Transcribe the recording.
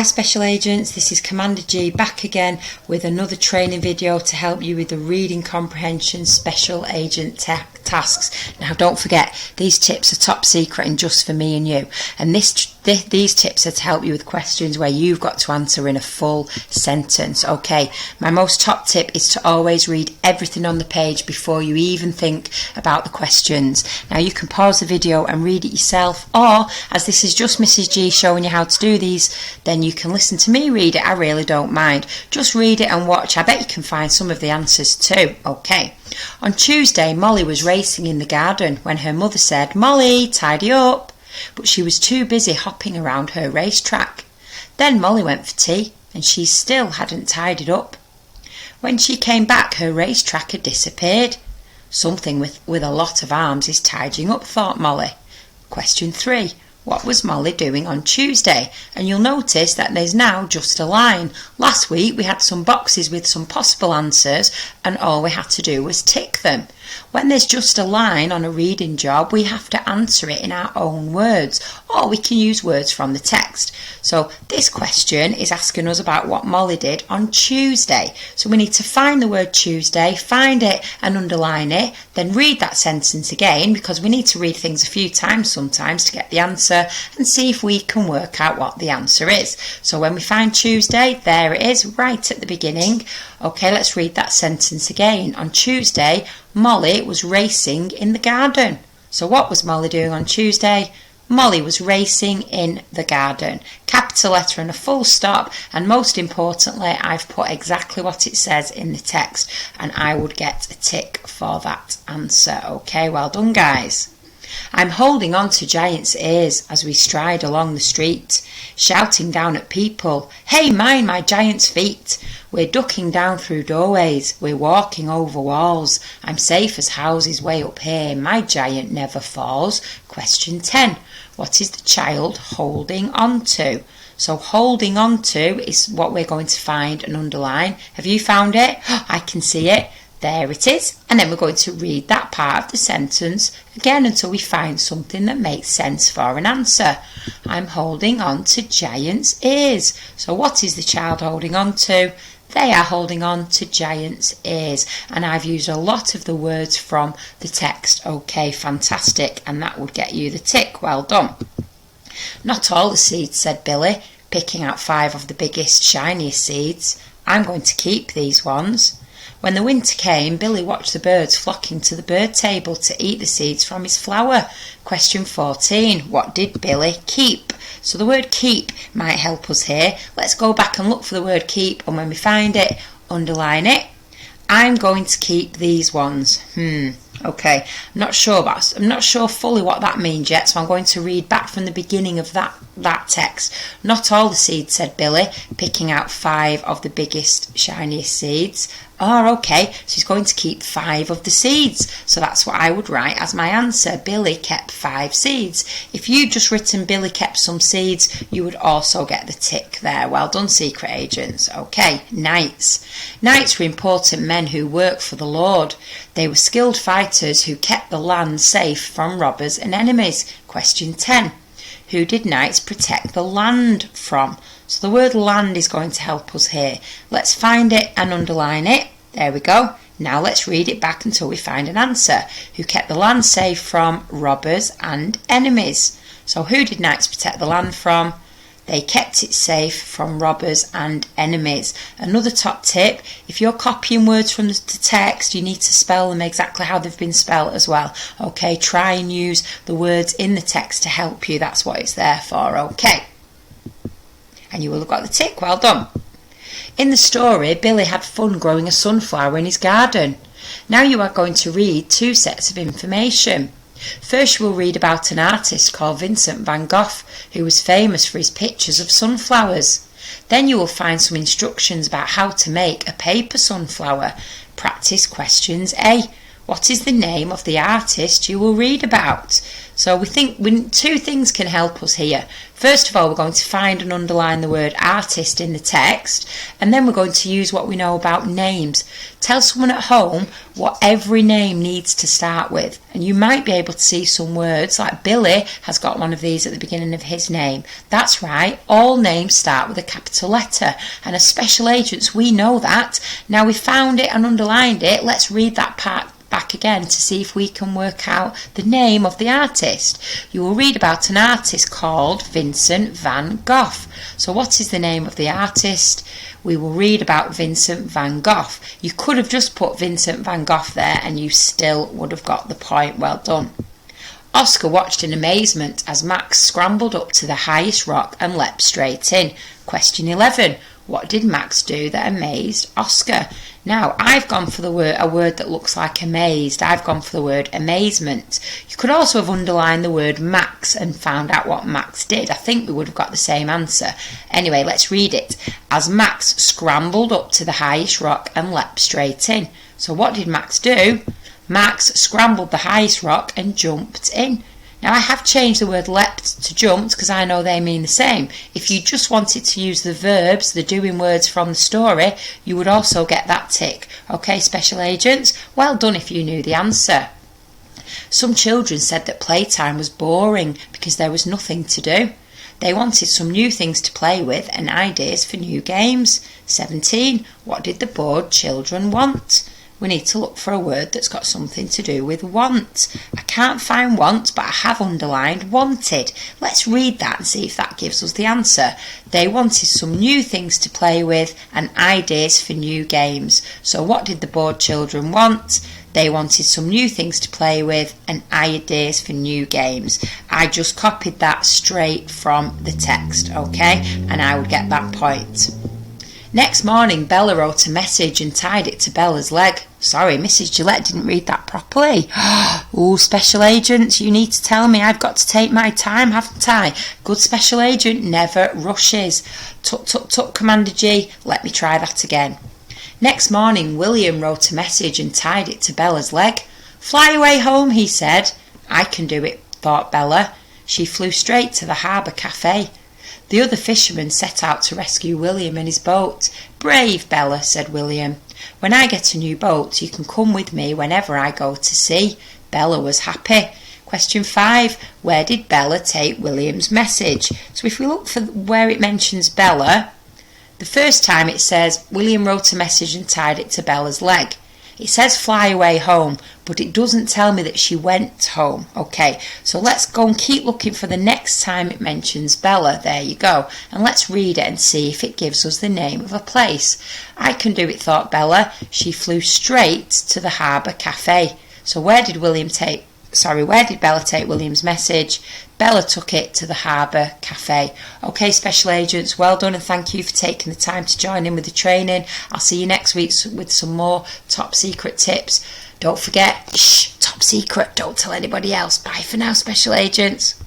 Hi Special Agents, this is Commander G back again with another training video to help you with the reading comprehension special agent tasks. Now don't forget, these tips are top secret and just for me and you, and these tips are to help you with questions where you've got to answer in a full sentence. Okay, my most top tip is to always read everything on the page before you even think about the questions. Now you can pause the video and read it yourself, or as this is just Mrs. G showing you how to do these, then you can listen to me read it. I really don't mind. Just read it and watch. I bet you can find some of the answers too. Okay. On Tuesday, Molly was racing in the garden when her mother said, "Molly, tidy up." But she was too busy hopping around her racetrack. Then Molly went for tea and she still hadn't tidied up. When she came back, her racetrack had disappeared. Something with a lot of arms is tidying up, thought Molly. Question 3. What was Molly doing on Tuesday? And you'll notice that there's now just a line. Last week we had some boxes with some possible answers and all we had to do was tick them. When there's just a line on a reading job, we have to answer it in our own words, or we can use words from the text. So this question is asking us about what Molly did on Tuesday. So we need to find the word Tuesday, find it and underline it, then read that sentence again, because we need to read things a few times sometimes to get the answer, and see if we can work out what the answer is. So when we find Tuesday, there it is, right at the beginning. Okay, let's read that sentence again. On Tuesday, Molly was racing in the garden. So what was Molly doing on Tuesday? Molly was racing in the garden. Capital letter and a full stop, and most importantly, I've put exactly what it says in the text, and I would get a tick for that answer. Okay, well done guys. I'm holding on to Giant's ears as we stride along the street, shouting down at people, "Hey, mind my giant's feet." We're ducking down through doorways, we're walking over walls. I'm safe as houses way up here, my giant never falls. Question 10. What is the child holding on to? So holding on to is what we're going to find and underline. Have you found it? I can see it. There it is. And then we're going to read that part of the sentence again until we find something that makes sense for an answer. I'm holding on to Giant's ears. So what is the child holding on to? They are holding on to Giant's ears. And I've used a lot of the words from the text. Okay, fantastic. And that would get you the tick. Well done. Not all the seeds, said Billy, picking out 5 of the biggest, shiniest seeds. I'm going to keep these ones. When the winter came, Billy watched the birds flocking to the bird table to eat the seeds from his flower. Question 14. What did Billy keep? So the word keep might help us here. Let's go back and look for the word keep, and when we find it, underline it. I'm going to keep these ones. Okay, I'm not sure fully what that means yet, so I'm going to read back from the beginning of that text. Not all the seeds, said Billy, picking out 5 of the biggest, shiniest seeds. Oh, okay, so he's going to keep 5 of the seeds. So that's what I would write as my answer. Billy kept 5 seeds. If you'd just written Billy kept some seeds, you would also get the tick there. Well done, secret agents. Okay, knights. Knights were important men who worked for the Lord. They were skilled fighters who kept the land safe from robbers and enemies. Question 10. Who did knights protect the land from? So the word land is going to help us here. Let's find it and underline it. There we go. Now let's read it back until we find an answer. Who kept the land safe from robbers and enemies? So who did knights protect the land from? They kept it safe from robbers and enemies. Another top tip, if you're copying words from the text, you need to spell them exactly how they've been spelled as well. Okay, try and use the words in the text to help you. That's what it's there for. Okay. And you will have got the tick. Well done. In the story, Billy had fun growing a sunflower in his garden. Now you are going to read 2 sets of information. First you will read about an artist called Vincent van Gogh, who was famous for his pictures of sunflowers. Then you will find some instructions about how to make a paper sunflower. Practice questions A. What is the name of the artist you will read about? So we think 2 things can help us here. First of all, we're going to find and underline the word artist in the text, and then we're going to use what we know about names. Tell someone at home what every name needs to start with, and you might be able to see some words like Billy has got one of these at the beginning of his name. That's right, all names start with a capital letter, and as special agents we know that. Now we found it and underlined it, let's read that part back again to see if we can work out the name of the artist. You will read about an artist called Vincent van Gogh. So what is the name of the artist? We will read about Vincent van Gogh. You could have just put Vincent van Gogh there and you still would have got the point. Well done. Oscar watched in amazement as Max scrambled up to the highest rock and leapt straight in. Question 11. What did Max do that amazed Oscar? Now, I've gone for a word that looks like amazed. I've gone for the word amazement. You could also have underlined the word Max and found out what Max did. I think we would have got the same answer. Anyway, let's read it. As Max scrambled up to the highest rock and leapt straight in. So what did Max do? Max scrambled the highest rock and jumped in. Now, I have changed the word leapt to jumped because I know they mean the same. If you just wanted to use the verbs, the doing words from the story, you would also get that tick. Okay, special agents, well done if you knew the answer. Some children said that playtime was boring because there was nothing to do. They wanted some new things to play with and ideas for new games. 17. What did the bored children want? We need to look for a word that's got something to do with want. I can't find want, but I have underlined wanted. Let's read that and see if that gives us the answer. They wanted some new things to play with and ideas for new games. So what did the bored children want? They wanted some new things to play with and ideas for new games. I just copied that straight from the text, okay? And I would get that point. Next morning, Bella wrote a message and tied it to Bella's leg. Sorry, Mrs. Gillette didn't read that properly. Oh, special agents, you need to tell me. I've got to take my time, haven't I? Good special agent never rushes. Tut, tut, tut, Commander G. Let me try that again. Next morning, William wrote a message and tied it to Bella's leg. Fly away home, he said. I can do it, thought Bella. She flew straight to the harbour cafe. The other fishermen set out to rescue William and his boat. Brave Bella, said William. When I get a new boat, you can come with me whenever I go to sea. Bella was happy. Question 5. Where did Bella take William's message? So if we look for where it mentions Bella, the first time it says William wrote a message and tied it to Bella's leg. It says fly away home, but it doesn't tell me that she went home. Okay, so let's go and keep looking for the next time it mentions Bella. There you go. And let's read it and see if it gives us the name of a place. I can do it, thought Bella. She flew straight to the harbour cafe. So where did Bella take William's message? Bella took it to the harbour cafe. Okay, special agents, well done and thank you for taking the time to join in with the training. I'll see you next week with some more top secret tips. Don't forget, top secret, don't tell anybody else. Bye for now, special agents.